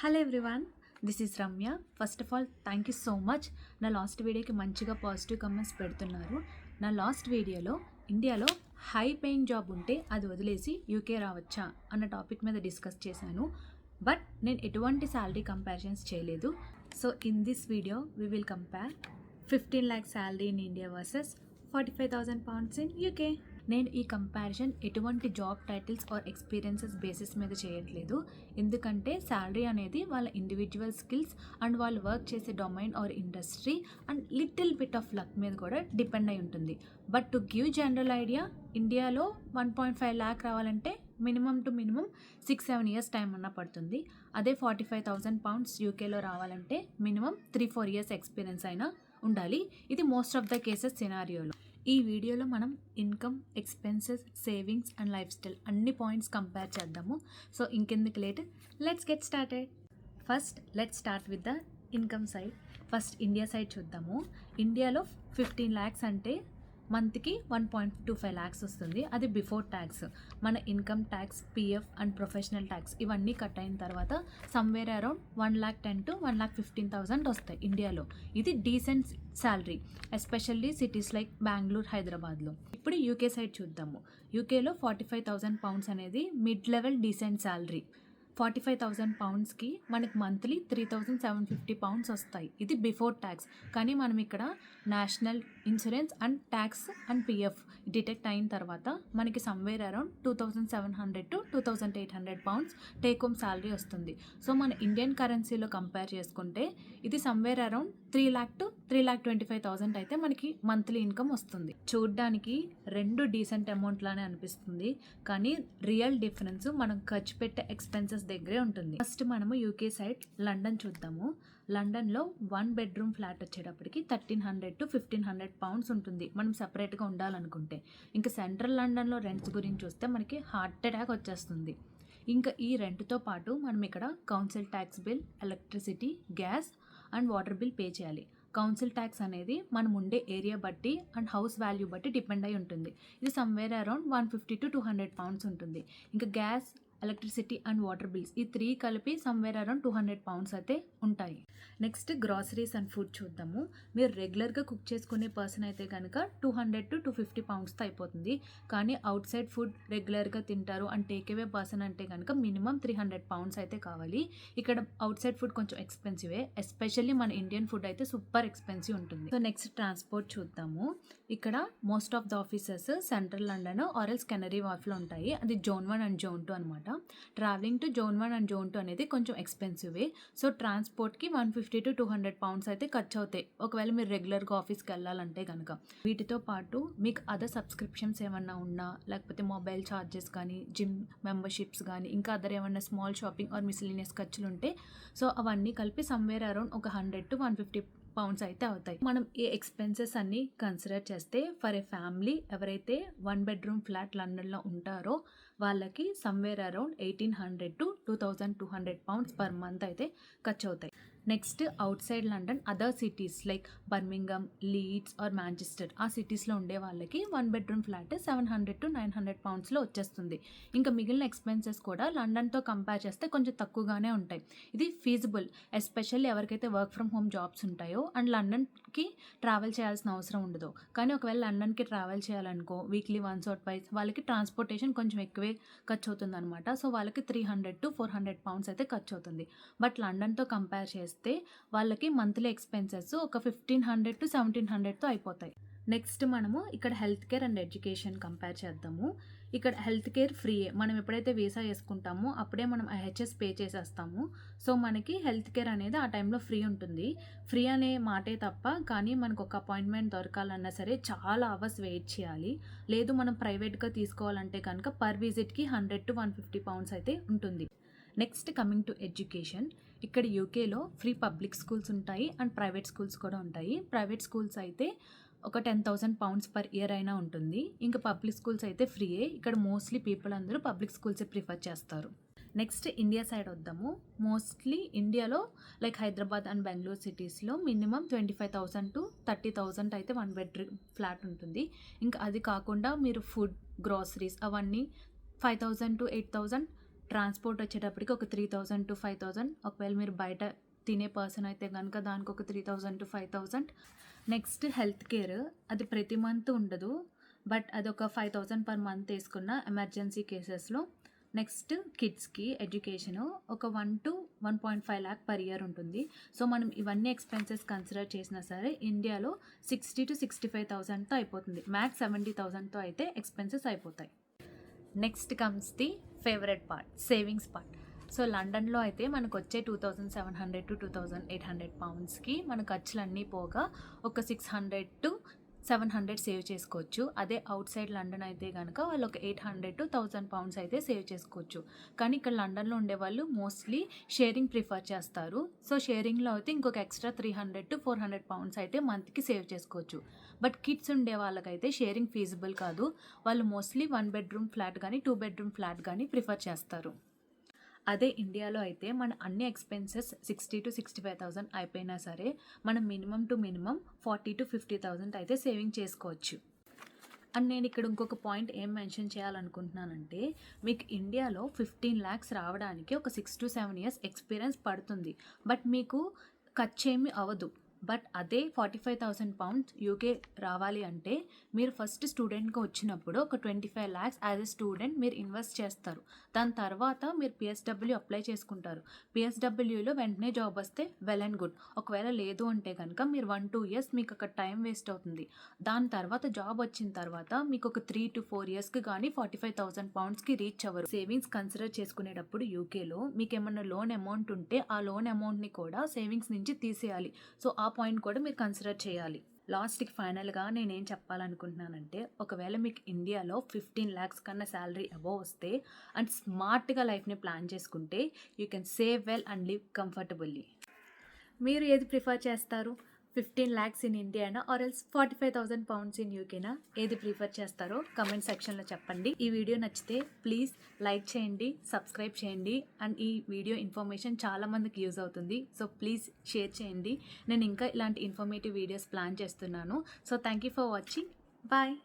Hello everyone, this is Ramya. First of all thank you so much. నా last వీడియోకి మంచిగా positive comments పెడుతున్నారు. నా లాస్ట్ వీడియోలో ఇండియాలో హై పేయింగ్ జాబ్ ఉంటే అది వదిలేసి యూకే రావచ్చా అన్న టాపిక్ మీద డిస్కస్ చేశాను. బట్ నేను ఎటువంటి శాలరీ కంపారిజన్స్ చేయలేదు. So in this video we will compare 15 lakh salary in India versus 45,000 pounds in UK. నేను ఈ కంపారిజన్ ఎటువంటి job titles or experiences basis మీద చేయట్లేదు. ఎందుకంటే శాలరీ అనేది వాళ్ళ ఇండివిజువల్ స్కిల్స్ అండ్ వాళ్ళు వర్క్ చేసే domain or industry and little bit of luck మీద కూడా డిపెండ్ అయి ఉంటుంది. But to give general idea, ఇండియాలో 1.5 lakh రావాలంటే minimum to minimum 6-7 years time అన్నా పడుతుంది. అదే 45,000 pounds యూకేలో రావాలంటే మినిమం 3-4 years ఎక్స్పీరియన్స్ అయినా ఉండాలి. ఇది మోస్ట్ ఆఫ్ ద కేసెస్ సినారియోలో. ఈ వీడియోలో మనం income, expenses, savings and life style అన్ని పాయింట్స్ కంపేర్ చేద్దాము. సో ఇంకెందుకు late, let's get started. First let's start with the income side. First India side చూద్దాము. ఇండియాలో 15 lakhs అంటే మంత్కి 1.25 lakhs వస్తుంది. అది బిఫోర్ ట్యాక్స్. మన income tax, PF and professional tax ఇవన్నీ కట్ అయిన తర్వాత సమ్వేర్ అరౌండ్ 1,10,000 to 1,15,000 వస్తాయి ఇండియాలో. ఇది decent salary, especially cities like Bengaluru, హైదరాబాద్లో. ఇప్పుడు యూకే సైడ్ చూద్దాము. యూకేలో 45,000 pounds అనేది మిడ్ లెవెల్ డీసెంట్ శాలరీ. 45,000 poundsకి మనకి మంత్లీ 3,750 pounds వస్తాయి. ఇది బిఫోర్ ట్యాక్స్. కానీ మనం ఇక్కడ national insurance and tax and PF detect అయిన తర్వాత మనకి somewhere around 2,700 to 2,800 pounds take home salary వస్తుంది. సో మన ఇండియన్ కరెన్సీలో కంపేర్ చేసుకుంటే ఇది సమ్వేర్ అరౌండ్ 3 lakh to 3,25,000 అయితే మనకి మంత్లీ ఇన్కమ్ వస్తుంది. చూడ్డానికి రెండు డీసెంట్ అమౌంట్ లానే అనిపిస్తుంది, కానీ రియల్ డిఫరెన్స్ మనం ఖర్చు పెట్టే ఎక్స్పెన్సెస్ దగ్గరే ఉంటుంది. ఫస్ట్ మనము యూకే సైడ్ లండన్ చూద్దాము. లండన్లో 1 bedroom ఫ్లాట్ వచ్చేటప్పటికి 1,300 to 1,500 pounds ఉంటుంది మనం సపరేట్గా ఉండాలనుకుంటే. ఇంకా సెంట్రల్ లండన్లో రెంట్స్ గురించి చూస్తే మనకి హార్ట్ అటాక్ వచ్చేస్తుంది. ఇంకా ఈ రెంట్తో పాటు మనం ఇక్కడ council tax bill, electricity, gas and water bill pay చేయాలి. కౌన్సిల్ ట్యాక్స్ అనేది మనం ఉండే ఏరియా బట్టి అండ్ హౌస్ వాల్యూ బట్టి డిపెండ్ అయి ఉంటుంది. ఇది సమ్వేర్ అరౌండ్ 150 to 200 pounds ఉంటుంది. ఇంకా gas, electricity and water bills ఈ 3 కలిపి సమ్వేర్ అరౌండ్ 200 pounds అయితే ఉంటాయి. నెక్స్ట్ గ్రాసరీస్ అండ్ ఫుడ్ చూద్దాము. మీరు రెగ్యులర్గా కుక్ చేసుకునే పర్సన్ అయితే కనుక 200 to 250 poundsతో అయిపోతుంది. కానీ అవుట్ సైడ్ ఫుడ్ రెగ్యులర్గా తింటారు అండ్ టేక్ అవే పర్సన్ అంటే కనుక మినిమం 300 pounds అయితే కావాలి. ఇక్కడ అవుట్ సైడ్ ఫుడ్ కొంచెం ఎక్స్పెన్సివే, ఎస్పెషల్లీ మన ఇండియన్ ఫుడ్ అయితే సూపర్ ఎక్స్పెన్సివ్ ఉంటుంది. సో నెక్స్ట్ ట్రాన్స్పోర్ట్ చూద్దాము. ఇక్కడ most of the offices central London or else Canary వార్ఫ్లో ఉంటాయి. అది జోన్ 1 అండ్ జోన్ 2 అనమాట. Travelling to zone 1 and zone 2 అనేది కొంచెం ఎక్స్పెన్సివే. సో ట్రాన్స్పోర్ట్కి 150 to 200 pounds అయితే ఖర్చు అవుతాయి ఒకవేళ మీరు రెగ్యులర్గా ఆఫీస్కి వెళ్ళాలంటే కనుక. వీటితో పాటు మీకు అదర్ సబ్స్క్రిప్షన్స్ ఏమన్నా ఉన్నా, లేకపోతే మొబైల్ ఛార్జెస్ కానీ, జిమ్ మెంబర్షిప్స్ కానీ, ఇంకా అదర్ ఏమన్నా స్మాల్ షాపింగ్ ఆర్ మిస్లీనియస్ ఖర్చులు ఉంటే సో అవన్నీ కలిపి సమ్వేర్ అరౌండ్ ఒక 100 to 150 pounds అయితే అవుతాయి. మనం ఈ ఎక్స్పెన్సెస్ అన్ని కన్సిడర్ చేస్తే ఫర్ ఏ ఫ్యామిలీ ఎవరైతే 1 bedroom ఫ్లాట్ లండన్లో ఉంటారో వాళ్ళకి somewhere around 1,800 to 2,200 pounds per month అయితే ఖర్చు అవుతాయి. Next outside London other cities like Birmingham, Leeds or Manchester ఆ సిటీస్లో ఉండే వాళ్ళకి 1 bedroom ఫ్లాట్ 700 to 900 poundsలో వచ్చేస్తుంది. ఇంకా మిగిలిన ఎక్స్పెన్సెస్ కూడా లండన్తో కంపేర్ చేస్తే కొంచెం తక్కువగానే ఉంటాయి. ఇది ఫీజిబుల్, ఎస్పెషల్లీ ఎవరికైతే వర్క్ ఫ్రమ్ హోమ్ జాబ్స్ ఉంటాయో అండ్ లండన్కి ట్రావెల్ చేయాల్సిన అవసరం ఉండదు. కానీ ఒకవేళ లండన్కి ట్రావెల్ చేయాలనుకో వీక్లీ వన్స్ ఆర్ ట్వైస్ వాళ్ళకి ట్రాన్స్పోర్టేషన్ కొంచెం ఎక్కువే ఖర్చు అవుతుంది అనమాట. సో వాళ్ళకి 300 to 400 pounds అయితే ఖర్చు అవుతుంది. బట్ లండన్తో కంపేర్ చేస్తే వాళ్ళకి మంత్లీ ఎక్స్పెన్సెస్ ఒక 1,500 to 1,700తో అయిపోతాయి. నెక్స్ట్ మనము ఇక్కడ health care and education compare చేద్దాము. ఇక్కడ హెల్త్ కేర్ ఫ్రీయే. మనం ఎప్పుడైతే వీసా వేసుకుంటామో అప్పుడే మనం ఐహెచ్ఎస్ పే చేసేస్తాము. సో మనకి హెల్త్ కేర్ అనేది ఆ టైంలో ఫ్రీ ఉంటుంది. ఫ్రీ అనే మాటే తప్ప, కానీ మనకు ఒక అపాయింట్మెంట్ దొరకాలన్నా సరే చాలా అవర్స్ వెయిట్ చేయాలి. లేదు మనం ప్రైవేట్గా తీసుకోవాలంటే కనుక పర్ విజిట్కి 100 to 150 pounds అయితే ఉంటుంది. Next coming to education. ఇక్కడ యూకేలో ఫ్రీ పబ్లిక్ స్కూల్స్ ఉంటాయి అండ్ ప్రైవేట్ స్కూల్స్ కూడా ఉంటాయి. ప్రైవేట్ స్కూల్స్ అయితే ఒక 10,000 pounds per year అయినా ఉంటుంది. ఇంకా పబ్లిక్ స్కూల్స్ అయితే ఫ్రీయే. ఇక్కడ మోస్ట్లీ పీపుల్ అందరూ పబ్లిక్ స్కూల్సే ప్రిఫర్ చేస్తారు. నెక్స్ట్ ఇండియా సైడ్ వద్దాము. మోస్ట్లీ ఇండియాలో లైక్ హైదరాబాద్ అండ్ బెంగళూరు సిటీస్లో మినిమం 25,000 to 30,000 అయితే 1 bedroom ఫ్లాట్ ఉంటుంది. ఇంకా అది కాకుండా మీరు ఫుడ్, గ్రాసరీస్ అవన్నీ 5,000 to 8,000 ట్రాన్స్పోర్ట్ వచ్చేటప్పటికి ఒక 3000 to 5000. ఒకవేళ మీరు బయట తినే పర్సన్ అయితే కనుక దానికి ఒక 3000 to 5000. నెక్స్ట్ హెల్త్ కేర్, అది ప్రతి మంత్ ఉండదు, బట్ అది ఒక 5000 పర్ మంత్ వేసుకున్న ఎమర్జెన్సీ కేసెస్లో. నెక్స్ట్ కిడ్స్కి ఎడ్యుకేషను ఒక 1 to 1.5 lakh పర్ ఇయర్ ఉంటుంది. సో మనం ఇవన్నీ ఎక్స్పెన్సెస్ కన్సిడర్ చేసినా సరే ఇండియాలో 60 to 65,000తో అయిపోతుంది. మ్యాక్స్ 70,000తో అయితే ఎక్స్పెన్సెస్ అయిపోతాయి. Next comes the favourite part, savings part. So లండన్లో అయితే మనకు వచ్చే 2700 to 2800 పౌండ్స్కి మన ఖర్చులన్నీ పోగా ఒక 600 to 700 సేవ్ చేసుకోవచ్చు. అదే అవుట్ సైడ్ లండన్ అయితే కనుక వాళ్ళు ఒక 800 to 1000 పౌండ్స్ అయితే సేవ్ చేసుకోవచ్చు. కానీ ఇక్కడ లండన్లో ఉండేవాళ్ళు మోస్ట్లీ షేరింగ్ ప్రిఫర్ చేస్తారు. సో షేరింగ్లో అయితే ఇంకొక ఎక్స్ట్రా 300 to 400 పౌండ్స్ అయితే మంత్కి సేవ్ చేసుకోవచ్చు. బట్ కిడ్స్ ఉండే వాళ్ళకైతే షేరింగ్ ఫీజిబుల్ కాదు. వాళ్ళు మోస్ట్లీ 1 bedroom ఫ్లాట్ కానీ 2 bedroom ఫ్లాట్ కానీ ప్రిఫర్ చేస్తారు. అదే ఇండియాలో అయితే మన అన్ని ఎక్స్పెన్సెస్ 60 to 65,000 అయిపోయినా సరే మనం మినిమం టు మినిమం 40 to 50,000 అయితే సేవింగ్ చేసుకోవచ్చు. అండ్ నేను ఇక్కడ ఇంకొక పాయింట్ ఏం మెన్షన్ చేయాలనుకుంటున్నానంటే, మీకు ఇండియాలో 15 lakhs రావడానికి ఒక 6 to 7 years ఎక్స్పీరియన్స్ పడుతుంది. బట్ మీకు ఖర్చు ఏమీ అవ్వదు. బట్ అదే 45,000 పౌండ్స్ యూకే రావాలి అంటే మీరు ఫస్ట్ స్టూడెంట్గా వచ్చినప్పుడు ఒక 25 lakhs యాజ్ ఎ స్టూడెంట్ మీరు ఇన్వెస్ట్ చేస్తారు. దాని తర్వాత మీరు పిఎస్డబ్ల్యూ అప్లై చేసుకుంటారు. పిఎస్డబ్ల్యూలో వెంటనే జాబ్ వస్తే వెల్ అండ్ గుడ్. ఒకవేళ లేదు అంటే కనుక మీరు 1-2 years మీకు అక్కడ టైం వేస్ట్ అవుతుంది. దాని తర్వాత జాబ్ వచ్చిన తర్వాత మీకు ఒక 3 to 4 yearsకి కానీ 45,000 పౌండ్స్కి రీచ్ అవ్వరు. సేవింగ్స్ కన్సిడర్ చేసుకునేటప్పుడు యూకేలో మీకు ఏమన్నా లోన్ అమౌంట్ ఉంటే ఆ లోన్ అమౌంట్ని కూడా సేవింగ్స్ నుంచి తీసేయాలి. సో ఆ పాయింట్ కూడా మీరు కన్సిడర్ చేయాలి. లాస్ట్కి ఫైనల్గా నేనేం చెప్పాలనుకుంటున్నానంటే, ఒకవేళ మీకు ఇండియాలో 15 lakhs కన్నా శాలరీ అబోవ్ వస్తే అండ్ స్మార్ట్గా లైఫ్ని ప్లాన్ చేసుకుంటే you can save well and live comfortably. మీరు ఏది ప్రిఫర్ చేస్తారు? 15 lakhs ఇన్ ఇండియానా ఆర్ ఎల్స్ 45,000 పౌండ్స్ ఇన్ యూకేనా? ఏది ప్రిఫర్ చేస్తారో కమెంట్ సెక్షన్లో చెప్పండి. ఈ వీడియో నచ్చితే ప్లీజ్ లైక్ చేయండి, సబ్స్క్రైబ్ చేయండి. అండ్ ఈ వీడియో ఇన్ఫర్మేషన్ చాలామందికి యూజ్ అవుతుంది. సో ప్లీజ్ షేర్ చేయండి. నేను ఇంకా ఇలాంటి ఇన్ఫర్మేటివ్ వీడియోస్ ప్లాన్ చేస్తున్నాను. So thank you for watching. Bye.